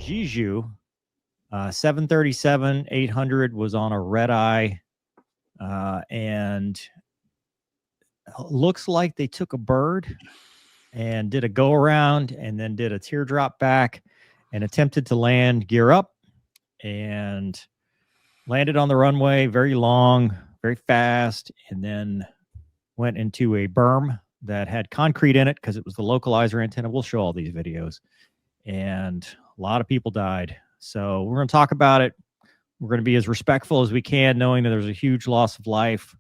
Jeju 737-800 was on a red eye, and looks like they took a bird and did a go around and then did a teardrop back and attempted to land gear up and landed on the runway very long, very fast, and then went into a berm that had concrete in it because it was the localizer antenna. We'll show all these videos. And a lot of people died. So we're going to talk about it. We're going to be as respectful as we can, knowing that there's a huge loss of life.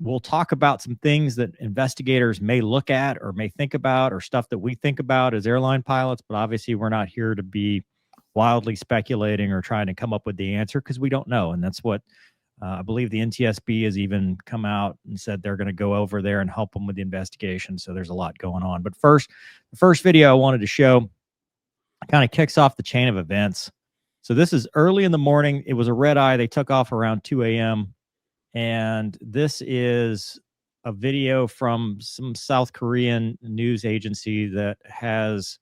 We'll talk about some things that investigators may look at or may think about, or stuff that we think about as airline pilots. But obviously, we're not here to be wildly speculating or trying to come up with the answer, because we don't know. And that's what I believe the NTSB has even come out and said they're going to go over there and help them with the investigation. So there's a lot going on. But first, the first video I wanted to show kind of kicks off the chain of events. So this is early in the morning. It was a red eye. They took off around 2 a.m. And this is a video from some South Korean news agency that has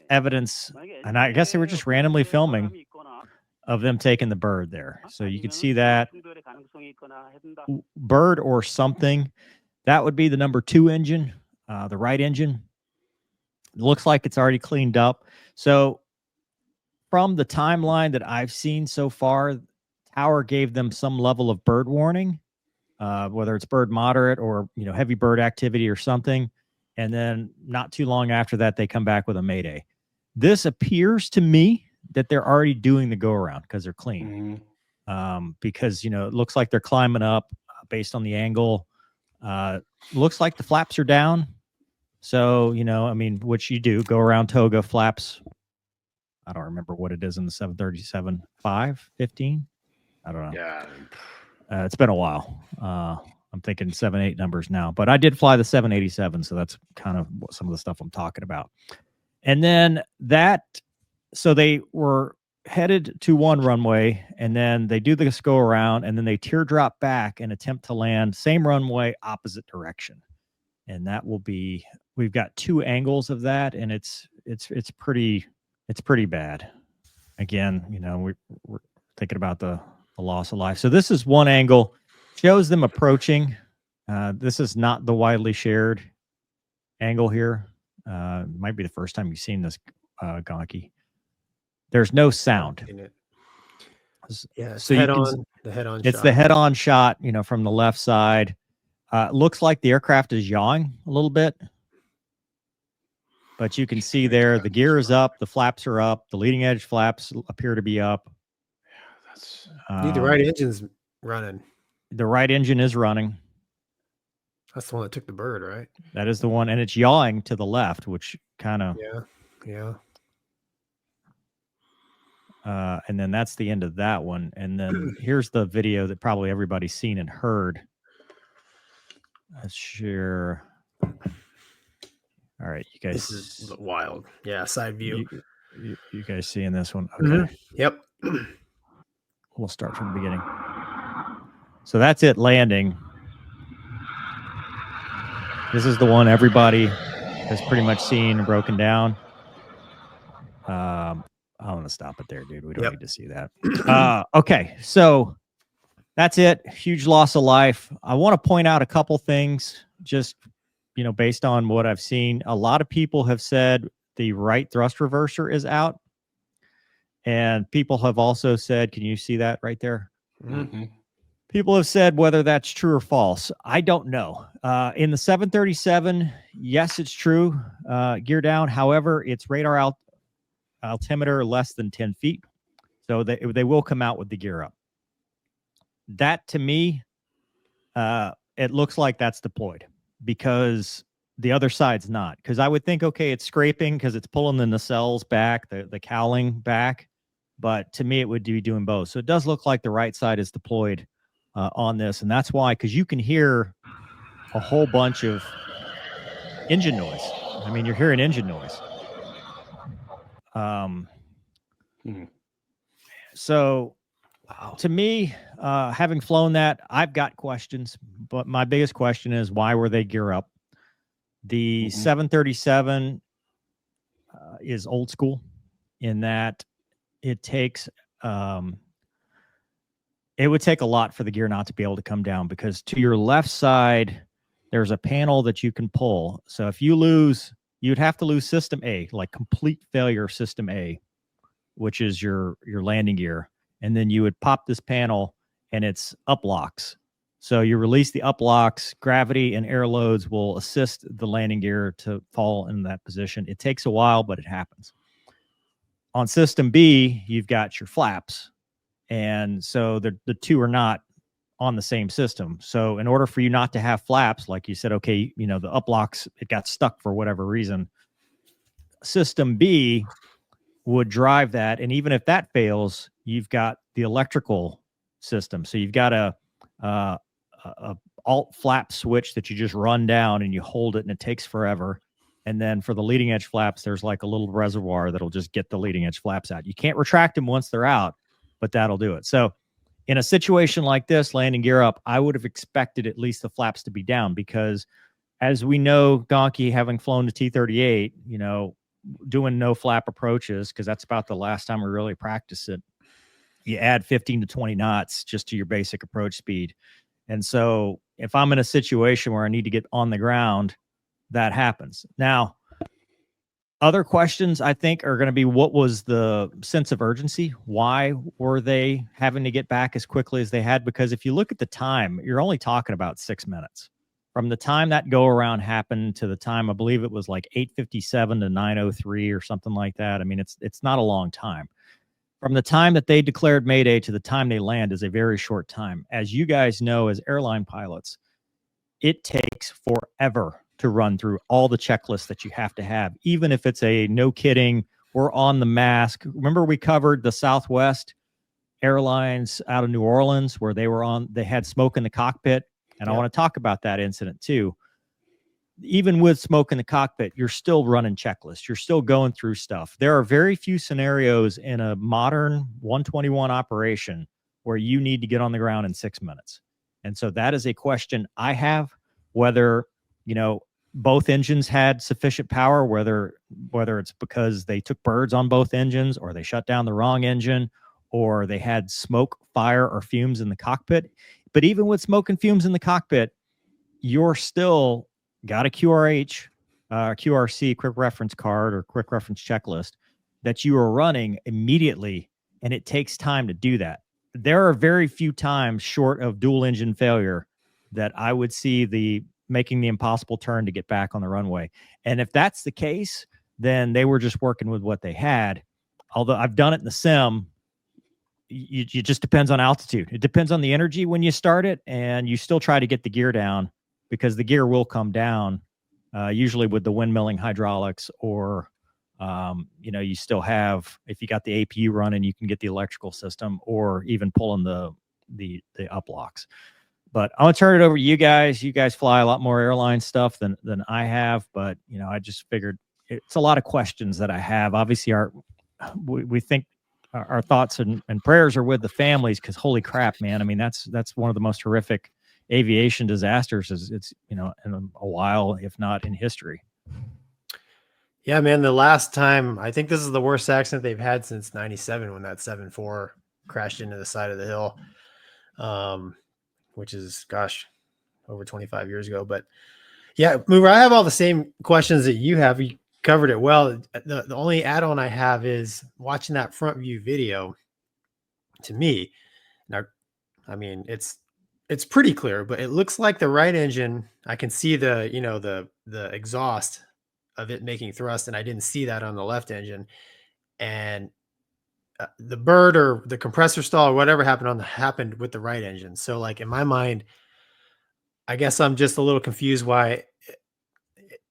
evidence, and I guess they were just randomly filming of them taking the bird there. So you can see that bird or something. That would be the number 2 engine, the right engine. It looks like it's already cleaned up. So from the timeline that I've seen so far, Tower gave them some level of bird warning, whether it's bird moderate or heavy bird activity or something. And then not too long after that, they come back with a mayday. This appears to me that they're already doing the go around because they're clean. Because it looks like they're climbing up based on the angle. Looks like the flaps are down. So which you do, go around toga flaps. I don't remember what it is in the 737 515. I don't know. Yeah. It's been a while. I'm thinking 7-8 numbers now, but I did fly the 787. So that's kind of some of the stuff I'm talking about. And then so they were headed to one runway, and then they do this go around, and then they teardrop back and attempt to land same runway, opposite direction. And that will be, we've got 2 angles of that, and it's pretty bad. Again, we're thinking about the loss of life. So this is one angle, shows them approaching. This is not the widely shared angle here. Might be the first time you've seen this, Gonky. There's no sound. Yeah, so the head-on. It's the head-on shot, from the left side. Looks like the aircraft is yawing a little bit, but you can see there the gear is up, the flaps are up, the leading edge flaps appear to be up. The right engine's running. The right engine is running. That's the one that took the bird, right? That is the one, and it's yawing to the left, which kind of yeah. And then that's the end of that one. And then here's the video that probably everybody's seen and heard. Let's share. All right, you guys. This is wild. Yeah, side view. You guys seeing this one? Okay. Yep. We'll start from the beginning. So that's it landing. This is the one everybody has pretty much seen and broken down. I'm going to stop it there, dude. We don't need to see that. Okay, so that's it. Huge loss of life. I want to point out a couple things, just, based on what I've seen. A lot of people have said the right thrust reverser is out. And people have also said, can you see that right there? Mm-hmm. People have said whether that's true or false. I don't know. In the 737, yes, it's true. Gear down. However, it's radar altimeter less than 10 feet. So they will come out with the gear up. That, to me, it looks like that's deployed, because the other side's not. Because I would think, okay, it's scraping because it's pulling the nacelles back, the cowling back. But to me, it would be doing both. So it does look like the right side is deployed on this. And that's why, because you can hear a whole bunch of engine noise. I mean, you're hearing engine noise. So to me, having flown that, I've got questions. But my biggest question is, why were they gear up? The 737 is old school in that it takes it would take a lot for the gear not to be able to come down, because to your left side there's a panel that you can pull. So if you lose, you'd have to lose system A, like complete failure of system A, which is your landing gear, and then you would pop this panel and it's up locks. So you release the up locks, gravity and air loads will assist the landing gear to fall in that position. It takes a while, but it happens. On system B, you've got your flaps. And so the two are not on the same system. So in order for you not to have flaps, like you said, okay, you know, the up locks, it got stuck for whatever reason, system B would drive that. And even if that fails, you've got the electrical system. So you've got a alt flap switch that you just run down and you hold it and it takes forever. And then for the leading edge flaps, there's like a little reservoir that'll just get the leading edge flaps out. You can't retract them once they're out, but that'll do it. So in a situation like this, landing gear up, I would have expected at least the flaps to be down, because as we know, Gonky, having flown the T-38, you know, doing no flap approaches, because that's about the last time we really practice it, you add 15 to 20 knots just to your basic approach speed. And so if I'm in a situation where I need to get on the ground, that happens. Now, other questions I think are going to be, what was the sense of urgency? Why were they having to get back as quickly as they had? Because if you look at the time, you're only talking about 6 minutes. From the time that go around happened to the time, I believe it was like 8:57 to 9:03 or something like that. I mean, it's not a long time. From the time that they declared Mayday to the time they land is a very short time. As you guys know, as airline pilots, it takes forever to run through all the checklists that you have to have, even if it's a no kidding, we're on the mask. Remember, we covered the Southwest Airlines out of New Orleans where they had smoke in the cockpit. And I want to talk about that incident too. Even with smoke in the cockpit, you're still running checklists. You're still going through stuff. There are very few scenarios in a modern 121 operation where you need to get on the ground in 6 minutes. And so that is a question I have, whether, you know, both engines had sufficient power, whether it's because they took birds on both engines, or they shut down the wrong engine, or they had smoke, fire, or fumes in the cockpit. But even with smoke and fumes in the cockpit, you're still got a QRH, QRC, quick reference card or quick reference checklist that you are running immediately, and it takes time to do that. There are very few times short of dual engine failure that I would see making the impossible turn to get back on the runway. And if that's the case, then they were just working with what they had. Although I've done it in the sim, it just depends on altitude. It depends on the energy when you start it, and you still try to get the gear down, because the gear will come down, usually with the windmilling hydraulics, or, you know, you still have, if you got the APU running, you can get the electrical system, or even pulling the up locks. But I'm gonna turn it over to you guys. You guys fly a lot more airline stuff than I have, but you know, I just figured it's a lot of questions that I have. Obviously, we think our thoughts and prayers are with the families, because holy crap, man! I mean, that's one of the most horrific aviation disasters it's you know, in a while, if not in history. Yeah, man. The last time, I think this is the worst accident they've had since '97, when that 7-4 crashed into the side of the hill. Which is, gosh, over 25 years ago. But yeah, Mover, I have all the same questions that you have. You covered it well. The only add-on I have is watching that front view video. To me, now, I mean, it's pretty clear, but it looks like the right engine, I can see the, you know, the exhaust of it making thrust, and I didn't see that on the left engine. And the bird or the compressor stall or whatever happened with the right engine. So like in my mind, I guess I'm just a little confused why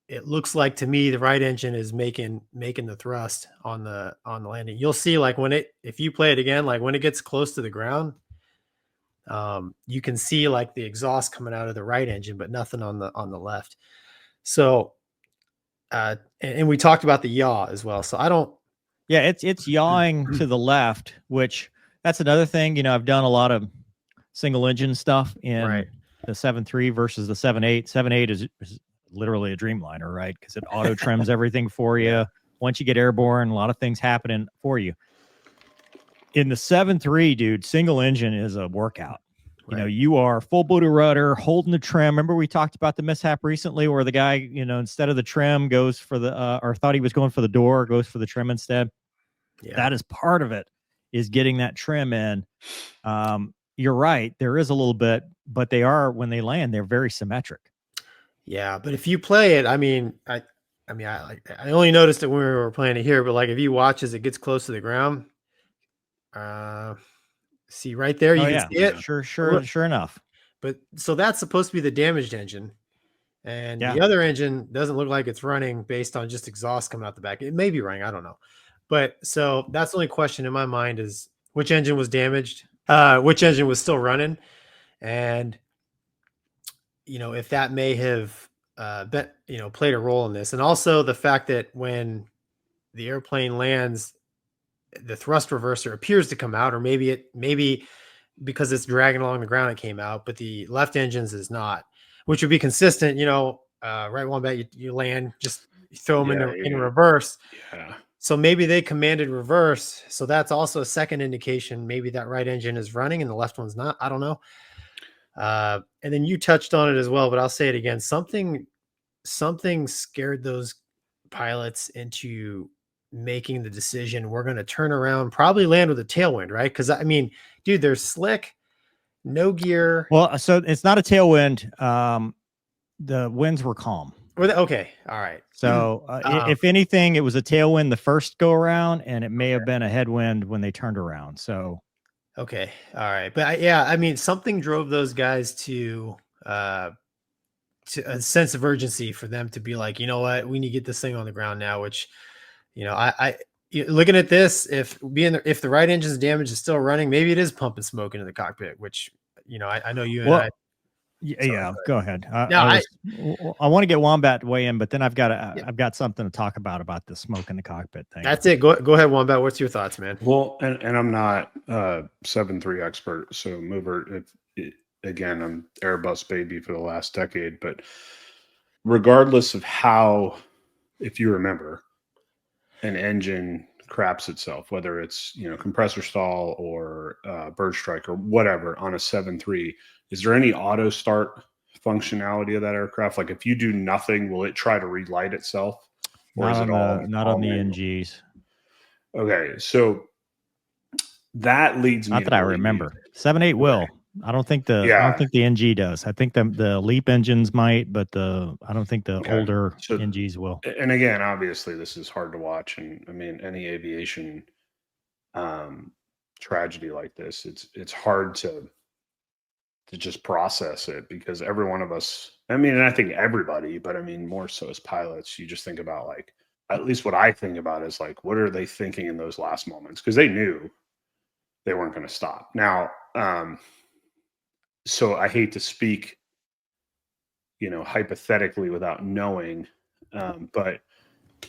it looks like to me the right engine is making the thrust on the landing. You'll see, like, if you play it again, like when it gets close to the ground, you can see like the exhaust coming out of the right engine, but nothing on the left. So and we talked about the yaw as well. So I don't. Yeah, it's yawing to the left, which that's another thing. You know, I've done a lot of single engine stuff in the 7.3 versus the 7.8. 7.8 is literally a Dreamliner, right? Because it auto trims everything for you. once you get airborne, a lot of things happening for you. In the 7.3, dude, single engine is a workout. You know, you are full Buddha rudder, holding the trim. Remember we talked about the mishap recently where the guy, you know, instead of the trim goes for the, or thought he was going for the door, goes for the trim instead. Yeah. That is part of it, is getting that trim in. You're right. There is a little bit, but they are, when they land, they're very symmetric. Yeah. But if you play it, I mean, I only noticed it when we were playing it here, but like if you watch as it gets close to the ground, see right there, you can see it. Sure enough. But so that's supposed to be the damaged engine. And Yeah. the other engine doesn't look like it's running based on just exhaust coming out the back. It may be running. I don't know. But so that's the only question in my mind is which engine was damaged, which engine was still running. And, you know, if that may have been, you know, played a role in this. And also the fact that when the airplane lands, the thrust reverser appears to come out, or maybe because it's dragging along the ground, it came out, but the left engines is not, which would be consistent, you know, right WOMBAT, you land, just throw them in reverse. Yeah. So maybe they commanded reverse. So that's also a second indication. Maybe that right engine is running and the left one's not. I don't know. And then you touched on it as well, but I'll say it again. Something scared those pilots into making the decision. We're going to turn around, probably land with a tailwind, right? Because I mean, dude, they're slick, no gear. Well, so it's not a tailwind. The winds were calm. Okay. All right. So if anything, it was a tailwind the first go around, and it may have been a headwind when they turned around. So, okay. All right. But yeah, I mean, something drove those guys to a sense of urgency for them to be like, you know what, we need to get this thing on the ground now, which, you know, looking at this, if the right engine's damage is still running, maybe it is pumping smoke into the cockpit, which, you know, I know you and I. Yeah, go ahead. I want to get WOMBAT to weigh in, but then I've got something to talk about the smoke in the cockpit thing. That's it. Go ahead, WOMBAT. What's your thoughts, man? Well, and I'm not a 7.3 expert, so mover. Again, I'm Airbus baby for the last decade, but regardless of how, if you remember, an engine craps itself, whether it's, you know, compressor stall or bird strike or whatever on a 7.3, is there any auto start functionality of that aircraft? Like if you do nothing, will it try to relight itself? Or is it all not on the NGs? Okay, so that leads me. Not that I remember. 7.8 will. I don't think the NG does. I think the LEAP engines might, but I don't think the older NGs will. And again, obviously, this is hard to watch, and I mean, any aviation tragedy like this, it's hard to just process it, because every one of us, I mean, and I think everybody, but I mean, more so as pilots, you just think about, like, at least what I think about is like, what are they thinking in those last moments? Because they knew they weren't going to stop. Now, so I hate to speak, you know, hypothetically without knowing, but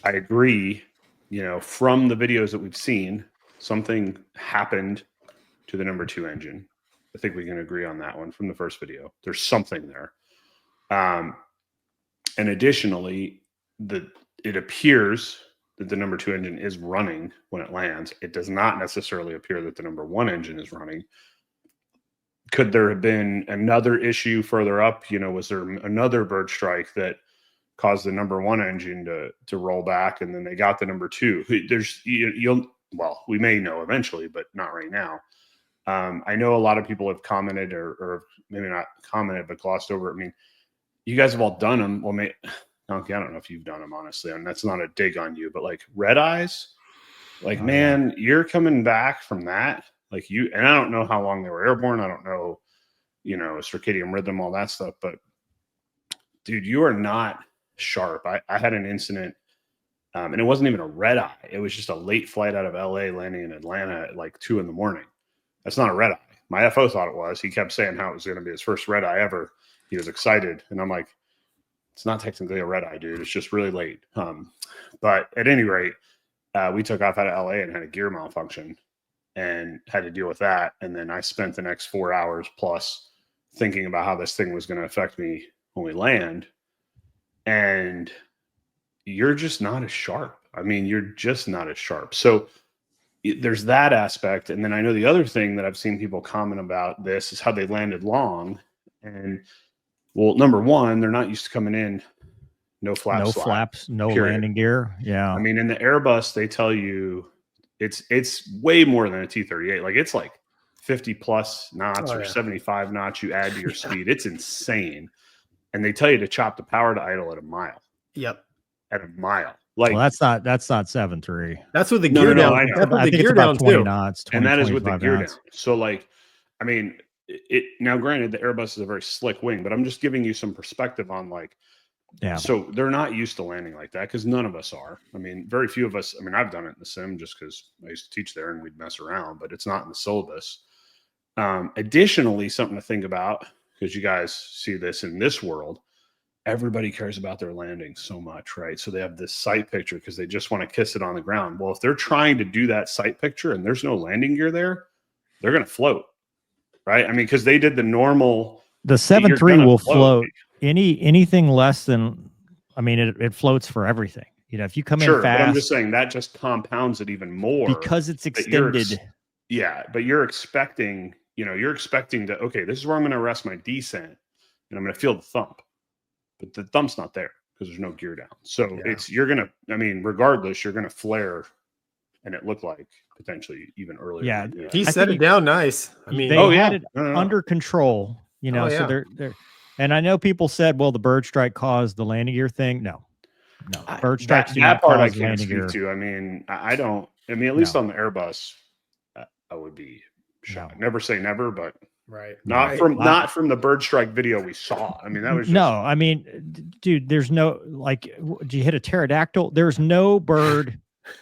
I agree, you know, from the videos that we've seen, something happened to the number 2 engine. I think we can agree on that one from the first video. There's something there. And additionally, it appears that the number 2 engine is running when it lands. It does not necessarily appear that the number 1 engine is running. Could there have been another issue further up? You know, was there another bird strike that caused the number 1 engine to roll back, and then they got the number 2? Well, we may know eventually, but not right now. I know a lot of people have commented, or maybe not commented, but glossed over. I mean, you guys have all done them. Well, Gonky, I don't know if you've done them, honestly, and that's not a dig on you, but like red eyes, like, man, you're coming back from that. Like and I don't know how long they were airborne. I don't know, you know, circadian rhythm, all that stuff, but dude, you are not sharp. I had an incident, and it wasn't even a red eye. It was just a late flight out of LA landing in Atlanta at like 2 a.m. That's not a red eye. My FO thought it was. He kept saying how it was going to be his first red eye ever. He was excited. And I'm like, it's not technically a red eye, dude. It's just really late. But at any rate, we took off out of LA and had a gear malfunction and had to deal with that. And then I spent the next 4 hours plus thinking about how this thing was going to affect me when we land. And you're just not as sharp. I mean, you're just not as sharp. So there's that aspect. And then I know the other thing that I've seen people comment about this is how they landed long. And well, number one, they're not used to coming in no flaps, No flaps, no period. landing gear. Yeah. I mean, in the Airbus, they tell you it's way more than a T-38. Like it's like 50 plus knots or 75 knots you add to your speed. It's insane. And they tell you to chop the power to idle at a mile. Yep. At a mile. Like well, that's not 7.3. That's with the gear down. I know. That's with I the think gear it's about down 20 too. knots. 20, and that is with the 25 gear knots. down. So like, I mean, it now granted the Airbus is a very slick wing, but I'm just giving you some perspective on like, Yeah. so they're not used to landing like that because none of us are. I mean, very few of us. I mean, I've done it in the sim just because I used to teach there and we'd mess around, but it's not in the syllabus. Additionally, something to think about because you guys see this in this world. Everybody cares about their landing so much, right? So they have this sight picture because they just want to kiss it on the ground. Well, if they're trying to do that sight picture and there's no landing gear there, they're going to float, right? I mean, because they did the normal. The 7.3 will float. Anything less than, I mean, it floats for everything. You know, if you come in fast, but I'm just saying that just compounds it even more because it's extended. Yeah, but you're expecting, to, okay, this is where I'm going to arrest my descent and I'm going to feel the thump. But the thump's not there because there's no gear down. So regardless, you're going to flare and it looked like potentially even earlier. Yeah. He set it down nice. I mean, they had it under control, so they're, and I know people said, well, the bird strike caused the landing gear thing. No, bird strikes do not part I cause can't landing speak gear. to. I mean, at least on the Airbus, I would be shocked. No. Never say never, but right. Not from the bird strike video we saw. I mean, that was just, I mean, dude, there's no, like, do you hit a pterodactyl? There's no bird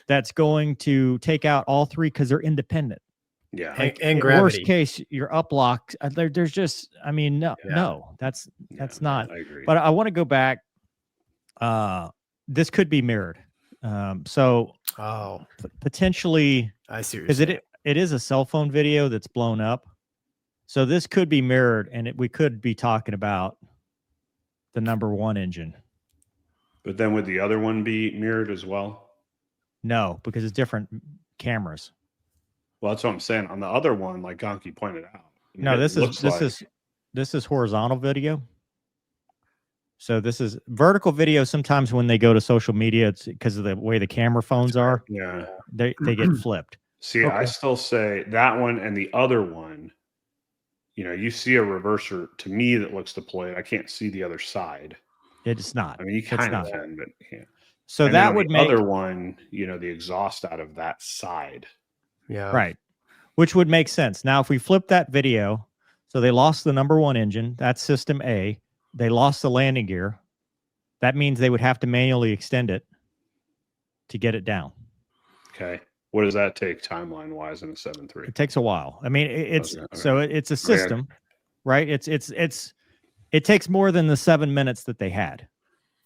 that's going to take out all three because they're independent. Yeah. And gravity. Worst case, you're up locked. There's just, I mean, no, that's not. I agree. But I want to go back. This could be mirrored. Potentially, I see. Because it is a cell phone video that's blown up. So this could be mirrored, and we could be talking about the number one engine. But then would the other one be mirrored as well? No, because it's different cameras. Well, that's what I'm saying. On the other one, like Gonky pointed out. No, this is horizontal video. So this is vertical video. Sometimes when they go to social media, it's because of the way the camera phones are. Yeah, they get flipped. See, I still say that one and the other one. You see a reverser to me that looks deployed. I can't see the other side. It's not. I mean, you kind of can, but you can't. So and that would make the other one, the exhaust out of that side. Yeah. Right. Which would make sense. Now, if we flip that video, so they lost the number one engine, that's system A. They lost the landing gear. That means they would have to manually extend it to get it down. Okay. What does that take timeline wise in a 7.3? It takes a while. I mean, it's a system, right? It takes more than the 7 minutes that they had,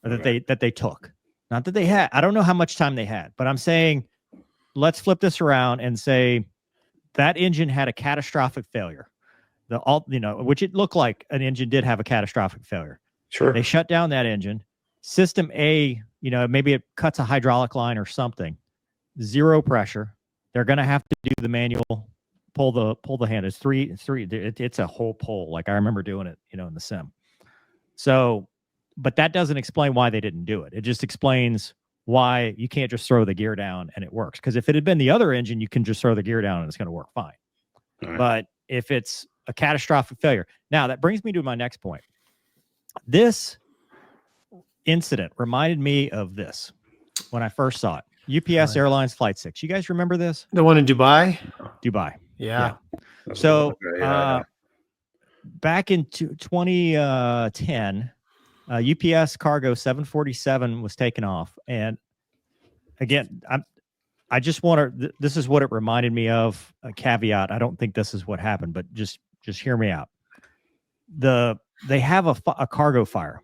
or that they took. Not that they had. I don't know how much time they had, but I'm saying, let's flip this around and say that engine had a catastrophic failure. Which it looked like an engine did have a catastrophic failure. Sure. They shut down that engine. System A, maybe it cuts a hydraulic line or something. Zero pressure. They're going to have to do the manual, pull the hand. It's three. It's a whole pull. Like I remember doing it, in the sim. So, but that doesn't explain why they didn't do it. It just explains why you can't just throw the gear down and it works. Because if it had been the other engine, you can just throw the gear down and it's going to work fine. Right. But if it's a catastrophic failure. Now, that brings me to my next point. This incident reminded me of this when I first saw it. UPS Airlines Flight 6. You guys remember this? The one in Dubai? Dubai. Yeah. So back in 2010, UPS cargo 747 was taken off. And again, I just want to, this is what it reminded me of. A caveat. I don't think this is what happened, but just hear me out. They have a cargo fire.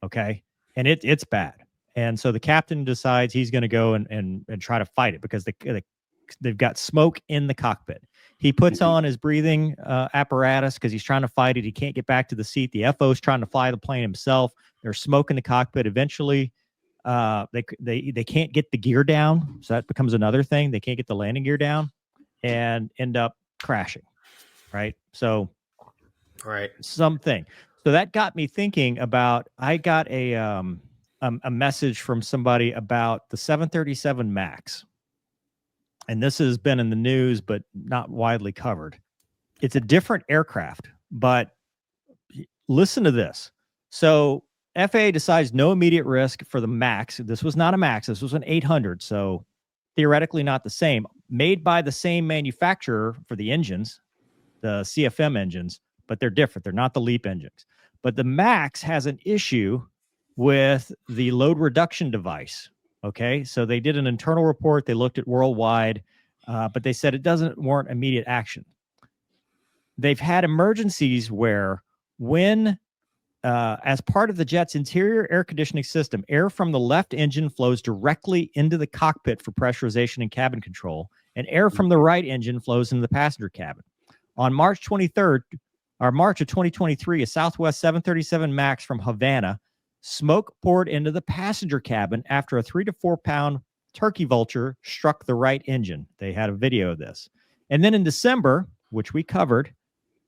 Okay. And it's bad. And so the captain decides he's going to go and try to fight it because they've got smoke in the cockpit. He puts on his breathing apparatus because he's trying to fight it. He can't get back to the seat. The FO's trying to fly the plane himself. There's smoke in the cockpit. Eventually, They can't get the gear down, so that becomes another thing. They can't get the landing gear down and end up crashing, right? So Right. something. So that got me thinking about. I got a message from somebody about the 737 Max, and this has been in the news but not widely covered. It's a different aircraft, but listen to this. So FAA decides no immediate risk for the Max. This was not a Max. This was an 800. So theoretically not the same. Made by the same manufacturer for the engines, the CFM engines, but they're different. They're not the LEAP engines. But the Max has an issue with the load reduction device. Okay. So they did an internal report. They looked at worldwide, but they said it doesn't warrant immediate action. They've had emergencies where when as part of the jet's interior air conditioning system, air from the left engine flows directly into the cockpit for pressurization and cabin control, and air from the right engine flows into the passenger cabin. On March 23rd, or March of 2023, a Southwest 737 MAX from Havana, smoke poured into the passenger cabin after a 3 to 4 pound turkey vulture struck the right engine. They had a video of this. And then in December, which we covered,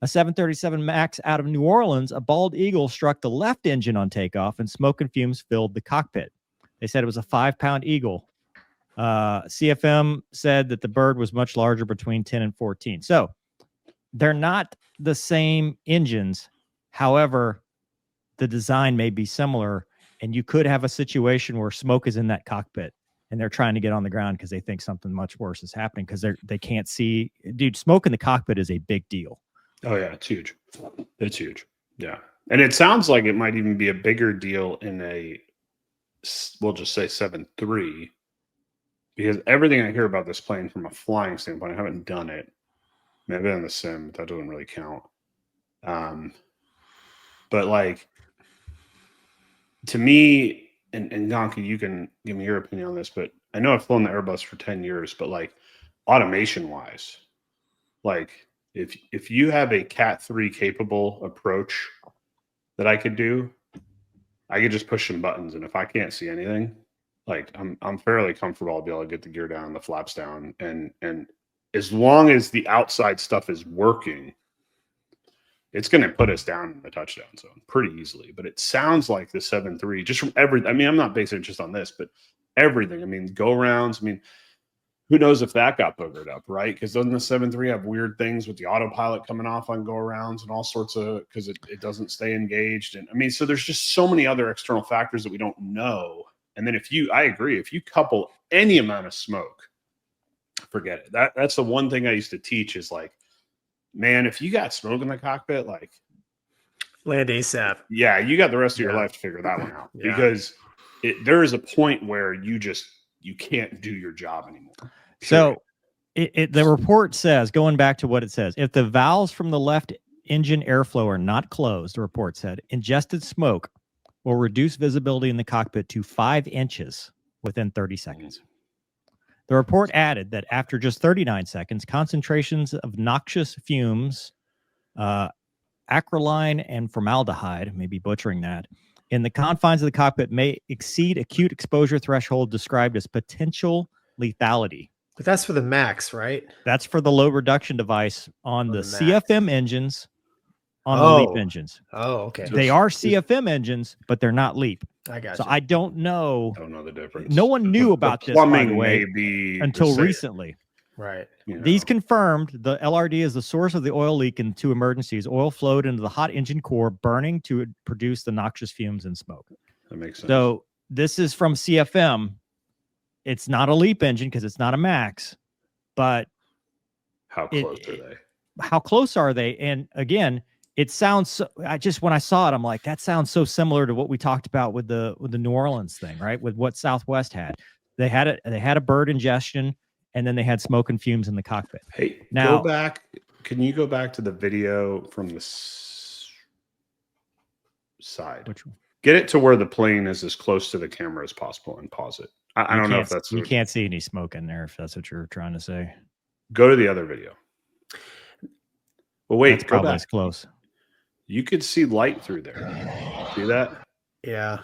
a 737 MAX out of New Orleans, a bald eagle struck the left engine on takeoff and smoke and fumes filled the cockpit. They said it was a 5-pound eagle. CFM said that the bird was much larger, between 10 and 14. So they're not the same engines. However, the design may be similar, and you could have a situation where smoke is in that cockpit and they're trying to get on the ground because they think something much worse is happening because they can't see. Dude, smoke in the cockpit is a big deal. Oh yeah, it's huge. It's huge. Yeah. And it sounds like it might even be a bigger deal in a, we'll just say 7.3, because everything I hear about this plane from a flying standpoint, I haven't done it. I mean, I've been in the sim, but that doesn't really count. But like, to me, and Gonky, you can give me your opinion on this, but I know I've flown the Airbus for 10 years, but like automation wise, like if you have a Cat 3 capable approach that I could do, I could just push some buttons, and if I can't see anything, like I'm fairly comfortable. I'll be able to get the gear down, the flaps down, and as long as the outside stuff is working, it's going to put us down in the touchdown zone pretty easily. But it sounds like the 7.3, just from everything. I mean, I'm not basing it just on this, but everything. I mean, go rounds. I mean, who knows if that got boogered up, right? Because doesn't the 7.3 have weird things with the autopilot coming off on go arounds and all sorts of, because it doesn't stay engaged. And I mean, so there's just so many other external factors that we don't know. And then I agree, if you couple any amount of smoke, forget it. That's the one thing I used to teach is like, man, if you got smoke in the cockpit, like land ASAP. Yeah, you got the rest of your life to figure that one out because there is a point where you can't do your job anymore. So the report says, going back to what it says, if the valves from the left engine airflow are not closed, the report said, ingested smoke will reduce visibility in the cockpit to 5 inches within 30 seconds. The report added that after just 39 seconds, concentrations of noxious fumes, acrolein and formaldehyde, maybe butchering that, in the confines of the cockpit may exceed acute exposure threshold described as potential lethality. But that's for the Max, right? That's for the load reduction device on the CFM engines, on the LEAP engines. Oh, okay. They are CFM engines, but they're not LEAP. I got so you. I don't know. Don't know the difference. No one knew about this, by the way, until recently. Right. These confirmed the LRD is the source of the oil leak in 2 emergencies. Oil flowed into the hot engine core, burning to produce the noxious fumes and smoke. That makes sense. So this is from CFM. It's not a LEAP engine because it's not a Max, but how close are they? How close are they? And again, it sounds so, when I saw it, I'm like, that sounds so similar to what we talked about with the New Orleans thing, right? With what Southwest had. They had a bird ingestion, and then they had smoke and fumes in the cockpit. Hey, now go back. Can you go back to the video from the side? Which one? Get it to where the plane is as close to the camera as possible and pause it. I don't know if that's... You can't see any smoke in there, if that's what you're trying to say. Go to the other video. Well, wait, that's probably as close. You could see light through there. See that? Yeah.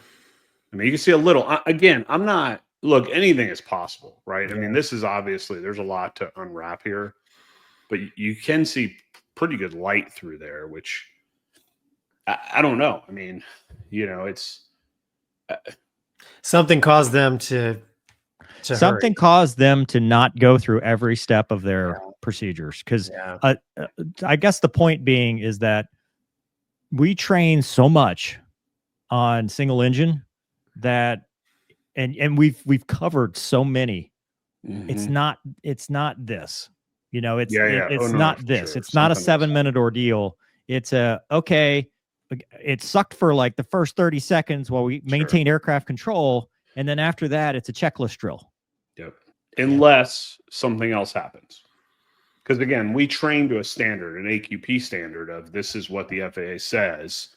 I mean, you can see a little. Again, I'm not. Look, anything is possible, right? I Yeah. mean, this is obviously there's a lot to unwrap here, but you can see pretty good light through there, which I don't know. I mean, it's Something caused them to Something hurry. caused them to not go through every step of their procedures. Because Yeah. I guess the point being is that we train so much on single engine that, and we've covered so many. It's not this. It's Oh, no, not for this. sure. It's not a Something else 7-minute ordeal. It's okay. It sucked for like the first 30 seconds while we maintained aircraft control, and then after that, it's a checklist drill. Yep. Unless something else happens. Because again, we train to a standard, an AQP standard of this is what the FAA says.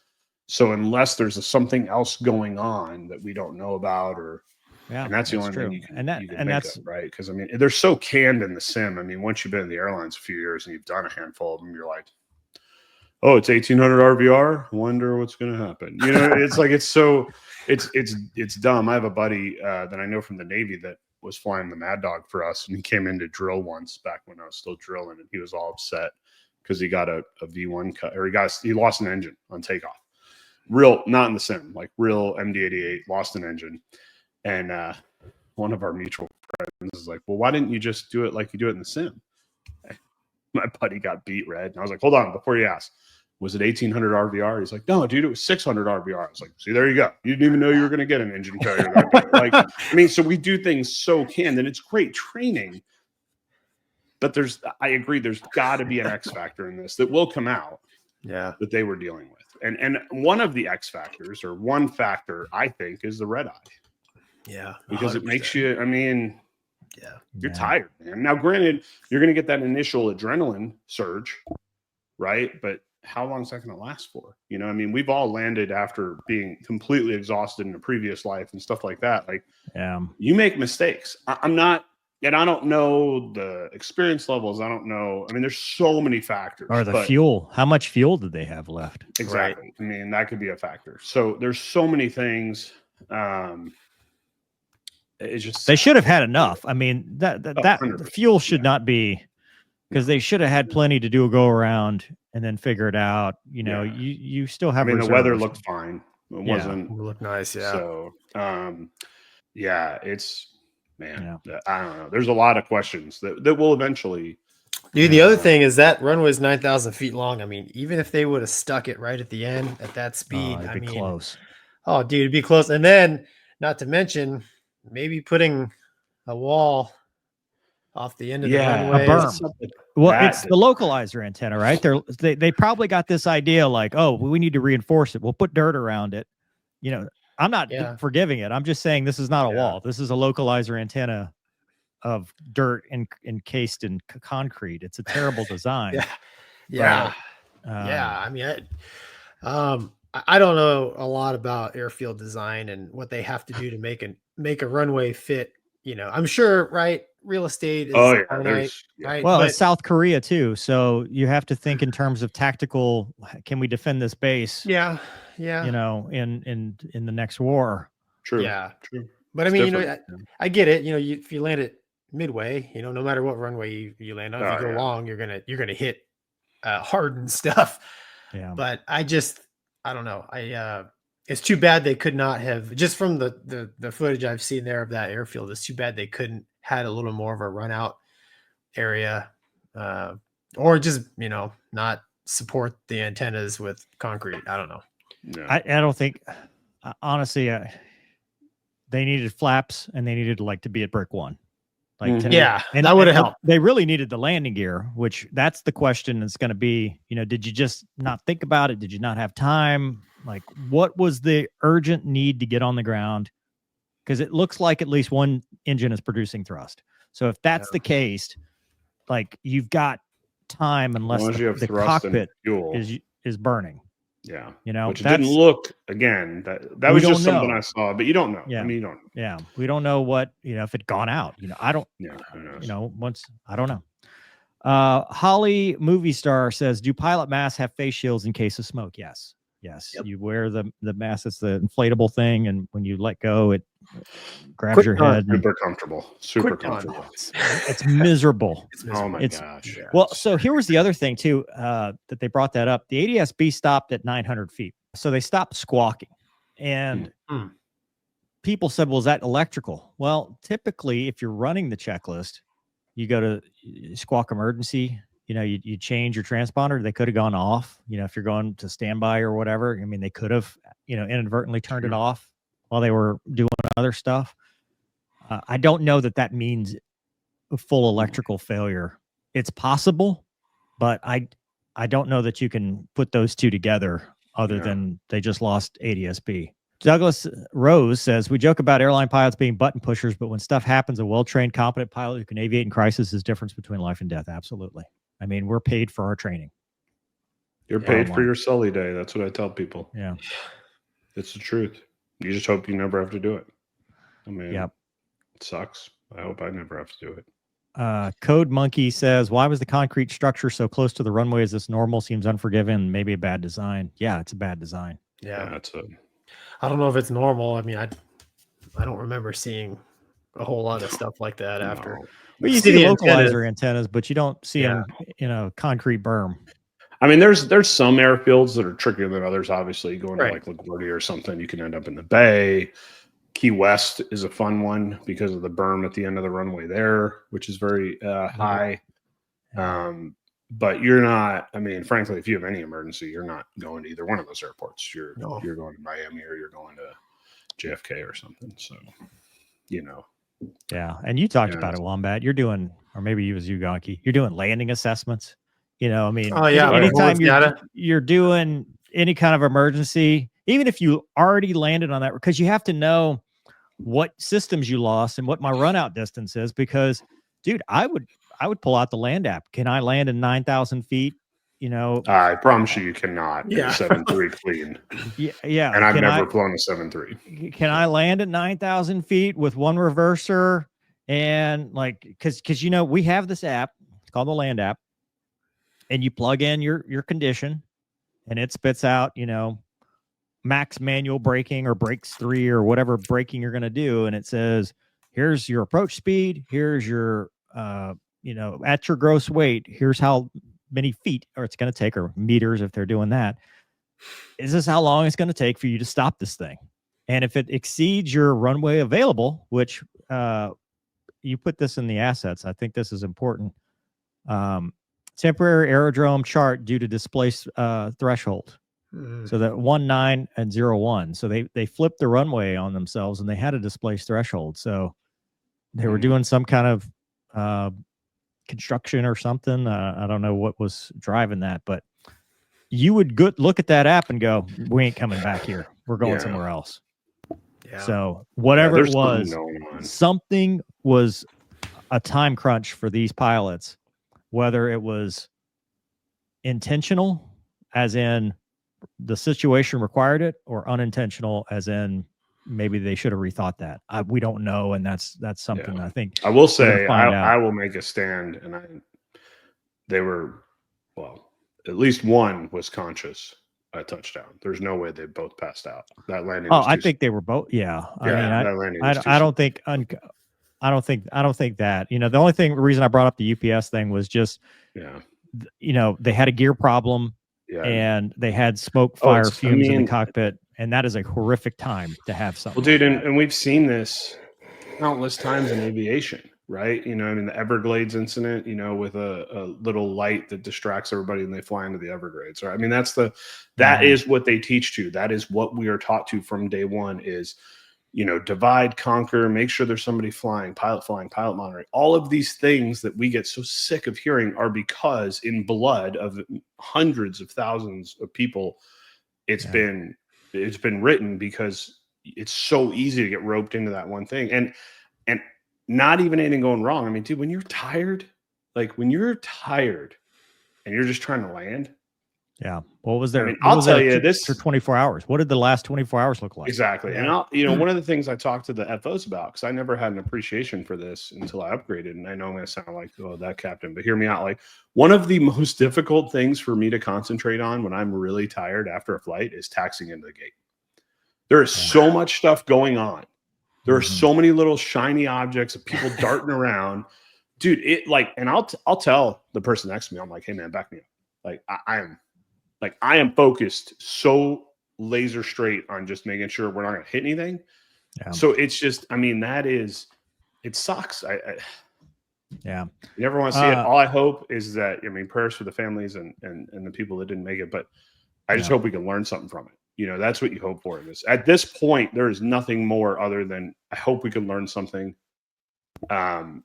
So unless there's something else going on that we don't know about, and that's the only thing you can think of, right? Because I mean, they're so canned in the sim. I mean, once you've been in the airlines a few years and you've done a handful of them, you're like, oh, it's 1800 RVR. Wonder what's going to happen. It's like it's dumb. I have a buddy that I know from the Navy that was flying the Mad Dog for us, and he came in to drill once back when I was still drilling, and he was all upset because he got a V1 cut, or he lost an engine on takeoff. Real, not in the sim, like real MD-88, lost an engine. And one of our mutual friends is like, well, why didn't you just do it like you do it in the sim? My buddy got beat red. And I was like, hold on, before you ask, was it 1800 RVR? He's like, no, dude, it was 600 RVR. I was like, see, there you go. You didn't even know you were going to get an engine failure that day. Like, I mean, so we do things so canned, and it's great training. But I agree, there's got to be an X factor in this that will come out. Yeah. That they were dealing with. And one of the X factors, or one factor, I think, is the red eye. Yeah. Because 100%. it makes you, I mean, yeah, you're tired, man. Now, granted, you're going to get that initial adrenaline surge, right? But how long is that going to last for? I mean, we've all landed after being completely exhausted in a previous life and stuff like that. Like, you make mistakes. I'm not, and I don't know the experience levels. I don't know. I mean, there's so many factors. Or the fuel. How much fuel did they have left? Exactly. Right. I mean, that could be a factor. So there's so many things. It's just, they should have had enough. I mean, that the fuel should not be, because they should have had plenty to do a go around and then figure it out. You still have. I mean, the weather looked fine. It wasn't. It looked nice. Yeah. So, it's. Man, I don't know. There's a lot of questions that will eventually. Dude, the other thing is that runway is 9,000 feet long. I mean, even if they would have stuck it right at the end at that speed, it'd be close. Oh, dude, it'd be close. And then, not to mention, maybe putting a wall off the end of the runway. A berm. Well, it's the localizer antenna, right? They probably got this idea like, oh, we need to reinforce it. We'll put dirt around it. I'm not forgiving it. I'm just saying this is not a wall. This is a localizer antenna of dirt encased in concrete. It's a terrible design. Yeah. I mean, I don't know a lot about airfield design and what they have to do to make a runway fit. I'm sure, right? Real estate is right. Well, it's South Korea too, so you have to think in terms of tactical. Can we defend this base? Yeah. In the next war. True. Yeah. True. But I mean, I get it. If you land it midway, no matter what runway you land on, if you go long, you're gonna hit hardened stuff. Yeah. But I don't know. It's too bad they could not have, just from the footage I've seen there of that airfield. It's too bad they couldn't had a little more of a run out area, or just not support the antennas with concrete. I don't know. No. I don't think, honestly, they needed flaps and they needed to be at brick one. And that would have helped. They really needed the landing gear, which that's the question that's going to be, did you just not think about it? Did you not have time? Like, what was the urgent need to get on the ground? Because it looks like at least one engine is producing thrust. So if that's the case, you've got time unless the cockpit is burning. Yeah. Which didn't look, again, that was just something I saw, but you don't know. Yeah. I mean, you don't know. Yeah. We don't know what, if it gone out, I don't, who knows? I don't know. Holly Movie Star says, do pilot masks have face shields in case of smoke? Yes. Yes, Yep. you wear the mask. It's the inflatable thing, and when you let go, it grabs your Quick head. And Super comfortable. Super Quick comfortable. dance. it's miserable. It's Oh miserable. my It's- gosh. Yeah. Well, so here was the other thing too, that they brought that up. The ADS-B stopped at 900 feet, so they stopped squawking, and Mm. people said, "Well, is that electrical?" Well, typically, if you're running the checklist, you go to squawk emergency. You know, you change your transponder. They could have gone off. You know, if you're going to standby or whatever. I mean, they could have, inadvertently turned it Sure. off while they were doing other stuff. I don't know that means a full electrical failure. It's possible, but I don't know that you can put those two together other Yeah. than they just lost ADS-B. Douglas Rose says, we joke about airline pilots being button pushers, but when stuff happens, a well-trained, competent pilot who can aviate in crisis is the difference between life and death. Absolutely. I mean, we're paid for our training. You're Yeah, paid for online. your Sully day. That's what I tell people. Yeah. It's the truth. You just hope you never have to do it. I mean, Yep. it sucks. I hope I never have to do it. Code Monkey says, why was the concrete structure so close to the runway? Is this normal? Seems unforgiving. Maybe a bad design. Yeah, it's a bad design. Yeah. That's a I don't know if it's normal. I mean, I don't remember seeing a whole lot of stuff like that after. no. Well, you See see the localizer antennas, but you don't see Yeah. them in a concrete berm. I mean, there's some airfields that are trickier than others. Obviously, going to Right. like LaGuardia or something, you can end up in the bay. Key West is a fun one because of the berm at the end of the runway there, which is very high. But you're not. I mean, frankly, if you have any emergency, you're not going to either one of those airports. You're going to Miami or you're going to JFK or something. So, Yeah, and you talked Yeah, about it, Wombat. You're doing, or maybe you was you, Gonky. You're doing landing assessments. I mean, Oh, yeah, anytime performance data. you're doing any kind of emergency, even if you already landed on that, because you have to know what systems you lost and what my run out distance is. Because, dude, I would pull out the land app. Can I land in 9,000 feet? I promise you cannot. Yeah. 7.3 clean. Yeah. And I've Can never flown a 7.3. Can I land at 9,000 feet with one reverser? And because we have this app, it's called the land app, and you plug in your condition and it spits out, max manual braking or brakes 3 or whatever braking you're going to do. And it says, here's your approach speed. Here's your, at your gross weight, here's how many feet, or it's going to take, or meters if they're doing that. Is this how long it's going to take for you to stop this thing? And if it exceeds your runway available, which you put this in the assets, I think this is important. Temporary aerodrome chart due to displaced threshold. So that 19 and 01. So they flipped the runway on themselves and they had a displaced threshold. So they were doing some kind of construction or something. I don't know what was driving that, but you would look at that app and go, we ain't coming back here. We're going somewhere else. Yeah. So whatever it there's was, something going on. something was a time crunch for these pilots, whether it was intentional, as in the situation required it, or unintentional, as in maybe they should have rethought that. We don't know, and that's something I think I will we're say gonna find out. I will make a stand, and they were, well, at least one was conscious a touchdown. There's no way they both passed out. That landing. I think they were both. Yeah, that landing. I don't think that. The only reason I brought up the UPS thing was just, they had a gear problem. Yeah. And they had smoke, fire, fumes in the cockpit, and that is a horrific time to have something. Well, dude, like and we've seen this countless times in aviation, right? The Everglades incident, with a little light that distracts everybody and they fly into the Everglades. Right? I mean, that is what they teach to. That is what we are taught to from day one is, divide, conquer, make sure there's somebody flying, pilot monitoring. All of these things that we get so sick of hearing are because in blood of hundreds of thousands of people, it's been written, because it's so easy to get roped into that one thing. And not even anything going wrong. I mean, dude, when you're tired and you're just trying to land, Yeah. What was there? I mean, what I'll was tell there you two- this for 24 hours. What did the last 24 hours look like? exactly. And I'll, one of the things I talked to the FOs about, because I never had an appreciation for this until I upgraded. And I know I'm going to sound like, oh, that captain, but hear me out. Like, one of the most difficult things for me to concentrate on when I'm really tired after a flight is taxiing into the gate. There is so much stuff going on. There are so many little shiny objects of people darting around. Dude, it like, and I'll tell the person next to me, I'm like, hey man, back me up. Like I am focused so laser straight on just making sure we're not going to hit anything. Yeah. So it's just, I mean, it sucks. Yeah. You never want to see it. All I hope is that, I mean, prayers for the families and the people that didn't make it, but I just hope we can learn something from it. That's what you hope for in this. At this point, there is nothing more other than I hope we can learn something. And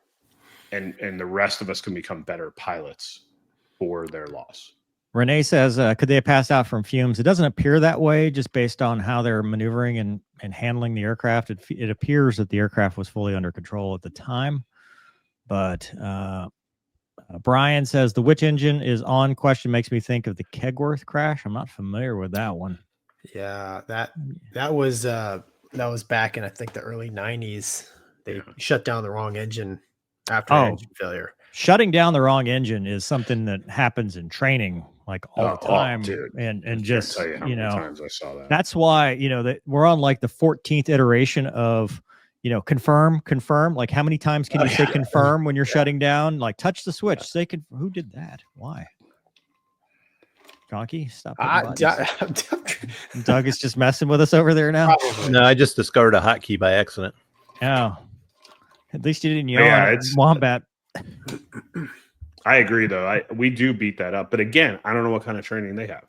the rest of us can become better pilots for their loss. Renee says, could they have passed out from fumes? It doesn't appear that way, just based on how they're maneuvering and handling the aircraft. It appears that the aircraft was fully under control at the time. But Brian says, the which engine is on question makes me think of the Kegworth crash. I'm not familiar with that one. Yeah, that was back in, I think, the early 90s. They shut down the wrong engine after an engine failure. Shutting down the wrong engine is something that happens in training like all the time. Dude. And just, tell you how many times I saw that. That's why, that we're on like the 14th iteration of, confirm. Like, how many times can you say confirm when you're shutting down? Like, touch the switch. Say who did that? Why? Gonky, stop. Doug is just messing with us over there now. Probably. No, I just discovered a hotkey by accident. Oh, at least you didn't yell at Wombat. I agree, though. We do beat that up, but again, I don't know what kind of training they have.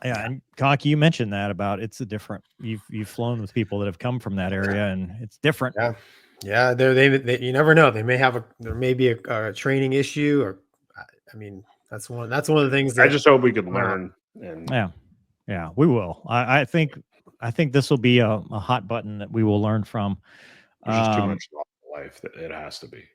Yeah, and Gonky, you mentioned that about it's a different. You've flown with people that have come from that area, and it's different. Yeah. They you never know. There may be a training issue, or I mean, that's one of the things that I just hope we can learn. And yeah, we will. I think this will be a hot button that we will learn from. There's just too much life that it has to be.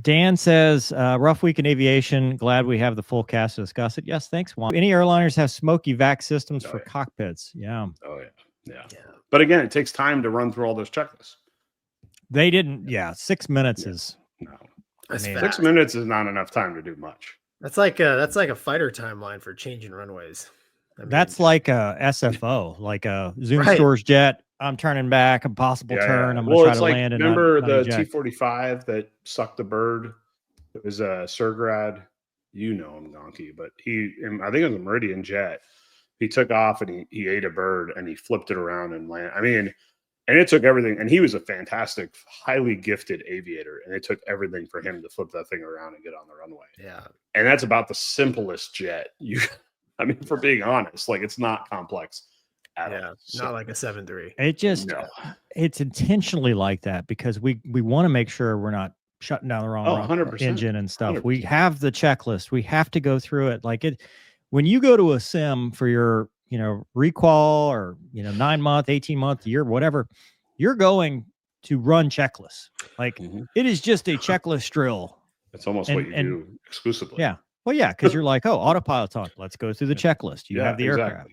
Dan says, rough week in aviation. Glad we have the full cast to discuss it. Yes, thanks, Juan. Any airliners have smoke evac systems for cockpits? Yeah. Oh, yeah. But again, it takes time to run through all those checklists. They didn't. Yeah, 6 minutes is. No. 6 minutes is not enough time to do much. That's like a fighter timeline for changing runways. I mean, that's like a SFO, like a Zoom Stores jet. I'm turning back, a possible turn. I'm going to try to land. Remember the T-45 that sucked the bird? It was a Surgrad. You know him, Gonky, but I think it was a Meridian jet. He took off and he ate a bird and he flipped it around and landed. I mean, and it took everything. And he was a fantastic, highly gifted aviator. And it took everything for him to flip that thing around and get on the runway. Yeah. And that's about the simplest jet. I mean, for being honest, like it's not complex. Not like a 7.3. It just it's intentionally like that because we want to make sure we're not shutting down the wrong 100%. engine and stuff. 100%. We have the checklist. We have to go through it. Like when you go to a sim for your requal or 9 month, 18 month, year, whatever, you're going to run checklists. Like it is just a checklist drill. That's almost what you do exclusively. Yeah. Well, yeah, because you're like, autopilot's on. Let's go through the checklist. You have the aircraft.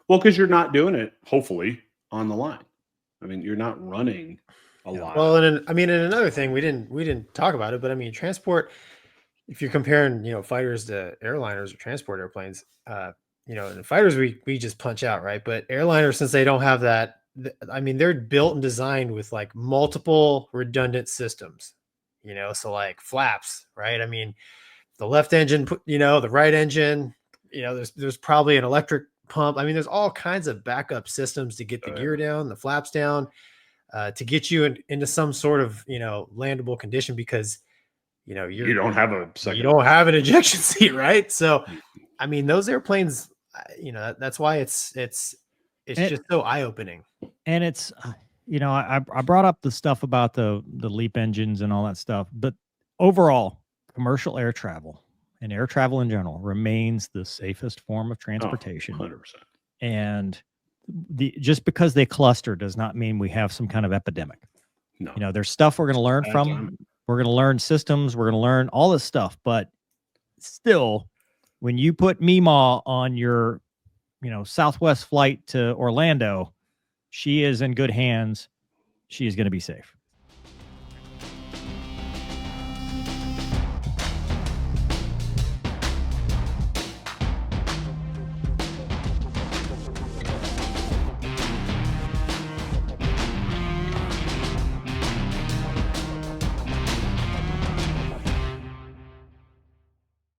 Well, because you're not doing it, hopefully, on the line. I mean, you're not running a lot. Well, and another thing we didn't talk about it, but I mean, transport. If you're comparing, fighters to airliners or transport airplanes, in fighters we just punch out, right? But airliners, since they don't have that, I mean, they're built and designed with like multiple redundant systems. So like flaps, right? I mean, the left engine, the right engine, there's probably an electric pump. I mean, there's all kinds of backup systems to get the gear down, the flaps down, to get you into some sort of, landable condition because, you don't have an ejection seat, right? So, I mean, those airplanes, that's why it's just so eye-opening. And it's, I brought up the stuff about the LEAP engines and all that stuff, but overall, commercial air travel and air travel in general remains the safest form of transportation. 100%. And just because they cluster does not mean we have some kind of epidemic. No. There's stuff we're going to learn from. We're going to learn systems. We're going to learn all this stuff, but still when you put Meemaw on your, Southwest flight to Orlando, she is in good hands. She is going to be safe.